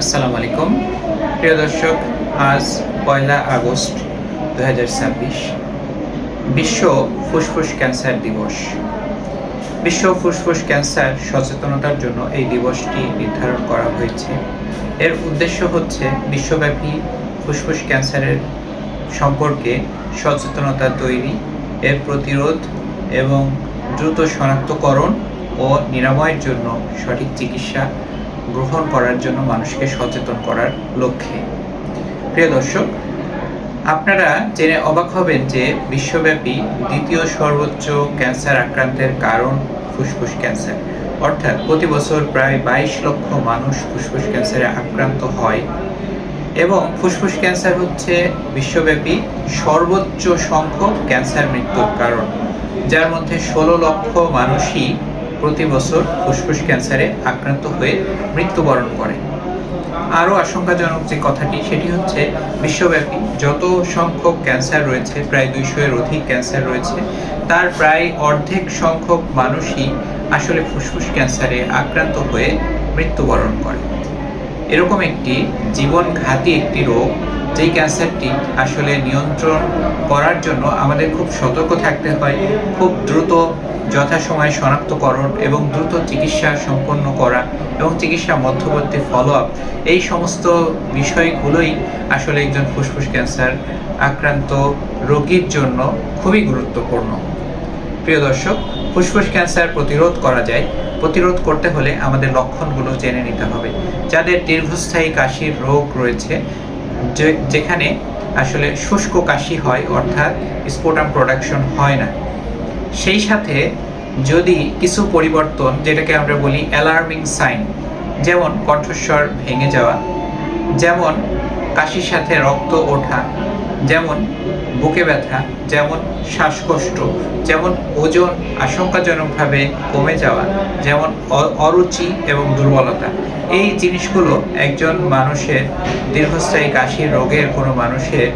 আসসালামু আলাইকুম প্রিয় দর্শক, আজ 1 আগস্ট 2026 বিশ্ব ফুসফুস ক্যান্সার দিবস। বিশ্ব ফুসফুস ক্যান্সার সচেতনতার জন্য এই দিবসটি নির্ধারণ করা হয়েছে। এর উদ্দেশ্য হচ্ছে বিশ্বব্যাপী ফুসফুস ক্যান্সারের সম্পর্কে সচেতনতা তৈরি, এর প্রতিরোধ এবং দ্রুত শনাক্তকরণ ও নিরাময়ের জন্য সঠিক চিকিৎসা গ্রহণ করার জন্য মানুষকে সচেতন করার লক্ষ্যে। প্রিয় দর্শক, আপনারা জেনে অবাক হবেন যে বিশ্বব্যাপী দ্বিতীয় সর্বোচ্চ ক্যান্সার আক্রান্তের কারণ ফুসফুস ক্যান্সার। অর্থাৎ প্রতি বছর প্রায় 22 লক্ষ মানুষ ফুসফুস ক্যান্সারে আক্রান্ত হয় এবং ফুসফুস ক্যান্সার হচ্ছে বিশ্বব্যাপী সর্বোচ্চ সংখ্যক ক্যান্সার মৃত্যুর কারণ, যার মধ্যে 16 লক্ষ মানুষই প্রতি বছর ফুসফুস ক্যান্সারে আক্রান্ত হয়ে মৃত্যুবরণ করে। আরও আশঙ্কাজনক যে কথাটি, সেটি হচ্ছে বিশ্বব্যাপী যত সংখ্যক ক্যান্সার রয়েছে, প্রায় 200-এর অধিক ক্যান্সার রয়েছে, তার প্রায় অর্ধেক সংখ্যক মানুষই আসলে ফুসফুস ক্যান্সারে আক্রান্ত হয়ে মৃত্যুবরণ করে। এরকম একটি জীবনঘাতী একটি রোগ, যেই ক্যান্সারটি আসলে নিয়ন্ত্রণ করার জন্য আমাদের খুব সতর্ক থাকতে হয়, খুব দ্রুত যথাসময়ে শনাক্তকরণ এবং দ্রুত চিকিৎসা সম্পন্ন করা এবং চিকিৎসা মধ্যবর্তী ফলো আপ, এই সমস্ত বিষয়গুলোই আসলে একজন ফুসফুস ক্যান্সার আক্রান্ত রোগীর জন্য খুবই গুরুত্বপূর্ণ। প্রিয় দর্শক, ফুসফুস ক্যান্সার প্রতিরোধ করা যায়। প্রতিরোধ করতে হলে আমাদের লক্ষণগুলো জেনে নিতে হবে। যাদের দীর্ঘস্থায়ী কাশির রোগ রয়েছে, যেখানে আসলে শুষ্ক কাশি হয়, অর্থাৎ স্পুটাম প্রোডাকশন হয় না, সেই সাথে যদি কিছু পরিবর্তন, যেটাকে আমরা বলি অ্যালার্মিং সাইন, যেমন কণ্ঠস্বর ভেঙে যাওয়া, যেমন কাশির সাথে রক্ত ওঠা, যেমন বুকে ব্যথা, যেমন শ্বাসকষ্ট, যেমন ওজন আশঙ্কাজনকভাবে কমে যাওয়া, যেমন অরুচি এবং দুর্বলতা, এই জিনিসগুলো একজন মানুষের দীর্ঘস্থায়ী কাশির রোগের কোনো মানুষের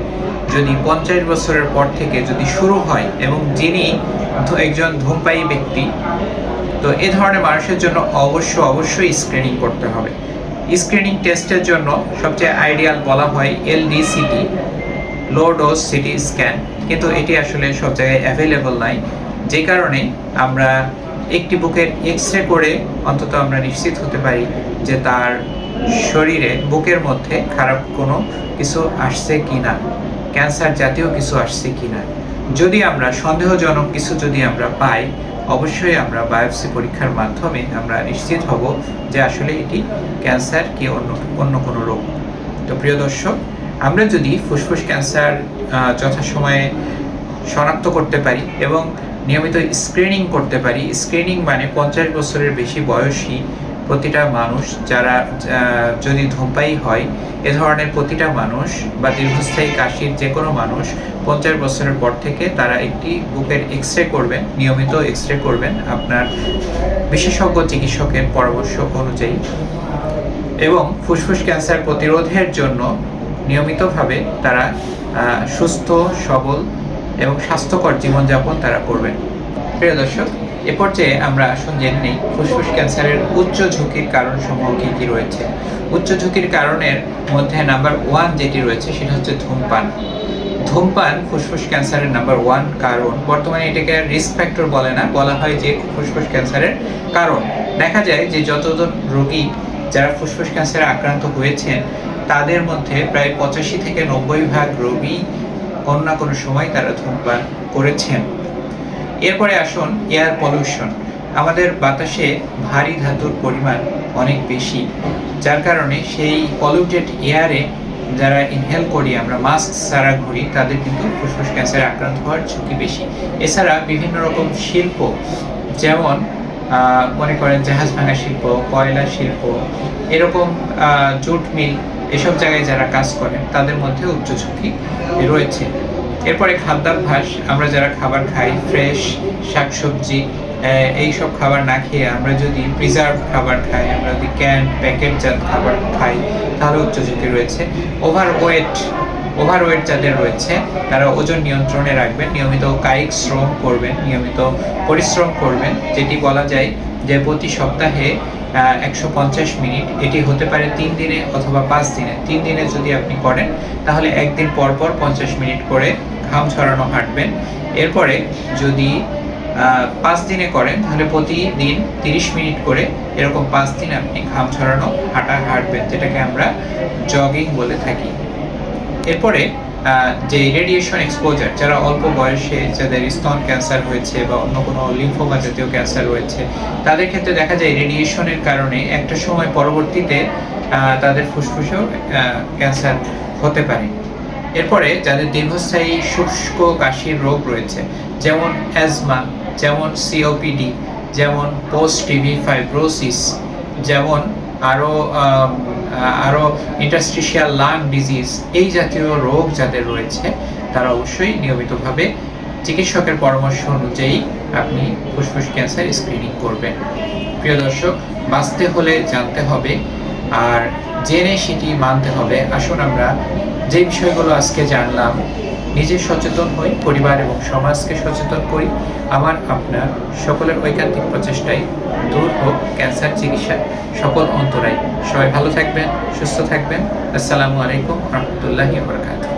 যদি 50 বছরের পর থেকে যদি শুরু হয় এবং যিনি একজন ধূমপায়ী ব্যক্তি, তো এ ধরনের মানুষের জন্য অবশ্যই স্ক্রিনিং করতে হবে। স্ক্রিনিং টেস্টের জন্য সবচেয়ে আইডিয়াল বলা হয় LDCT, low dose CT scan, কিন্তু এটি আসলে সব জায়গায় অ্যাভেলেবল নাই, যে কারণে আমরা একটি বুকের এক্সরে করে অন্তত আমরা নিশ্চিত হতে পারি যে তার শরীরে বুকের মধ্যে খারাপ কোনো কিছু আসছে কিনা, ক্যান্সার জাতীয় কিছু আসছে কিনা। যদি আমরা সন্দেহজনক কিছু যদি আমরা পাই, অবশ্যই আমরা বায়োপসি পরীক্ষার মাধ্যমে আমরা নিশ্চিত হব যে আসলে এটি ক্যান্সার কি অন্য কোনো রোগ। তো প্রিয় দর্শক, আমরা যদি ফুসফুস ক্যান্সার যথাসময়ে শনাক্ত করতে পারি এবং নিয়মিত স্ক্রিনিং করতে পারি, স্ক্রিনিং মানে 50 বছরের বেশি বয়সী প্রতিটা মানুষ, যারা যদি ধূমপায়ী হয়, এ ধরনের প্রতিটা মানুষ বা দীর্ঘস্থায়ী কাশির যে কোনো মানুষ 50 বছরের পর থেকে তারা একটি বুকের এক্সরে করবেন, নিয়মিত এক্সরে করবেন আপনার বিশেষজ্ঞ চিকিৎসকের পরামর্শ অনুযায়ী, এবং ফুসফুস ক্যান্সার প্রতিরোধের জন্য নিয়মিতভাবে তারা সুস্থ, সবল এবং স্বাস্থ্যকর জীবনযাপন তারা করবেন। প্রিয় দর্শক, এ পর্যায়ে আমরা আসুন জেনে নিই ফুসফুস ক্যান্সারের উচ্চ ঝুঁকির কারণসমূহ কী কী রয়েছে। উচ্চ ঝুঁকির কারণের মধ্যে নাম্বার 1 যেটি রয়েছে সেটা হচ্ছে ধূমপান। ধূমপান ফুসফুস ক্যান্সারের নাম্বার 1 কারণ। বর্তমানে এটাকে রিস্ক ফ্যাক্টর বলে না, বলা হয় যে ফুসফুস ক্যান্সারের কারণ। দেখা যায় যে যতজন রোগী যারা ফুসফুস ক্যান্সারে আক্রান্ত হয়েছেন, তাদের মধ্যে প্রায় 85 থেকে 90% রোগী কোনো না কোনো সময় তারা ধূমপান করেছেন। এরপরে আসুন এয়ার পলিউশন। আমাদের বাতাসে ভারী ধাতুর পরিমাণ অনেক বেশি, যার কারণে সেই পলিউটেড এয়ারে যারা ইনহেল করি, আমরা মাস্ক ছাড়া ঘুরি, তাদের কিন্তু ফুসফুস ক্যান্সারে আক্রান্ত হওয়ার ঝুঁকি বেশি। এছাড়া বিভিন্ন রকম শিল্প, যেমন মনে করেন জাহাজ ভাঙা শিল্প, কয়লা শিল্প, এরকম জুট মিল, এসব জায়গায় যারা কাজ করেন তাদের মধ্যে উচ্চ ঝুঁকি রয়েছে। এরপরে খাদ্যাভ্যাস, আমরা যারা খাবার খাই, ফ্রেশ শাকসবজি, এইসব খাবার না খেয়ে আমরা যদি প্রিজার্ভ খাবার খাই, আমরা যদি ক্যান প্যাকেটজাত খাবার খাই, তাহলে উচ্চ ঝুঁকি রয়েছে। ওভারওয়েট ওভারওয়েট যাদের রয়েছে তারা ওজন নিয়ন্ত্রণে রাখবেন, নিয়মিত কায়িক শ্রম করবেন, নিয়মিত পরিশ্রম করবেন, যেটি বলা যায় যে প্রতি সপ্তাহে 150 মিনিট, এটি হতে পারে 3 দিনে অথবা 5 দিনে। 3 দিনে যদি আপনি করেন তাহলে একদিন পর পর 50 মিনিট করে ঘাম ঝরানো হাঁটবেন। এরপরে যদি 5 দিনে করেন তাহলে প্রতিদিন 30 মিনিট করে এরকম 5 দিন আপনি ঘাম ঝরানো হাঁটা হাঁটবেন, যেটাকে আমরা জগিং বলে থাকি। এরপরে যে রেডিয়েশন এক্সপোজার, যারা অল্প বয়সে যাদের স্তন ক্যান্সার হয়েছে বা অন্য কোনো লিম্ফোমা জাতীয় ক্যান্সার রয়েছে, তাদের ক্ষেত্রে দেখা যায় রেডিয়েশনের কারণে একটা সময় পরবর্তীতে তাদের ফুসফুসেও ক্যান্সার হতে পারে। এরপরে যাদের দীর্ঘস্থায়ী শুষ্ক কাশির রোগ রয়েছে, যেমন অ্যাজমা, যেমন সিওপিডি, যেমন পোস্ট টিবি ফাইব্রোসিস, যেমন আরও ইন্টারস্টিশিয়াল লাং ডিজিজ, এই জাতীয় রোগ যাদের রয়েছে তারা অবশ্যই নিয়মিতভাবে চিকিৎসকের পরামর্শ অনুযায়ী আপনি ফুসফুস ক্যান্সার স্ক্রিনিং করবেন। প্রিয় দর্শক, বাঁচতে হলে জানতে হবে আর জেনে সেটি মানতে হবে। আসুন আমরা যে বিষয়গুলো আজকে জানলাম নিজে সচেতন হই, পরিবার এবং সমাজকে সচেতন করি। আমার আপনার সকলের ঐকান্তিক প্রচেষ্টায় দূর হোক ক্যান্সার চিকিৎসার সকল অন্তরায়। সবাই ভালো থাকবেন, সুস্থ থাকবেন। আসসালামু আলাইকুম রহমতুল্লাহি ওয়া বারাকাতুহু।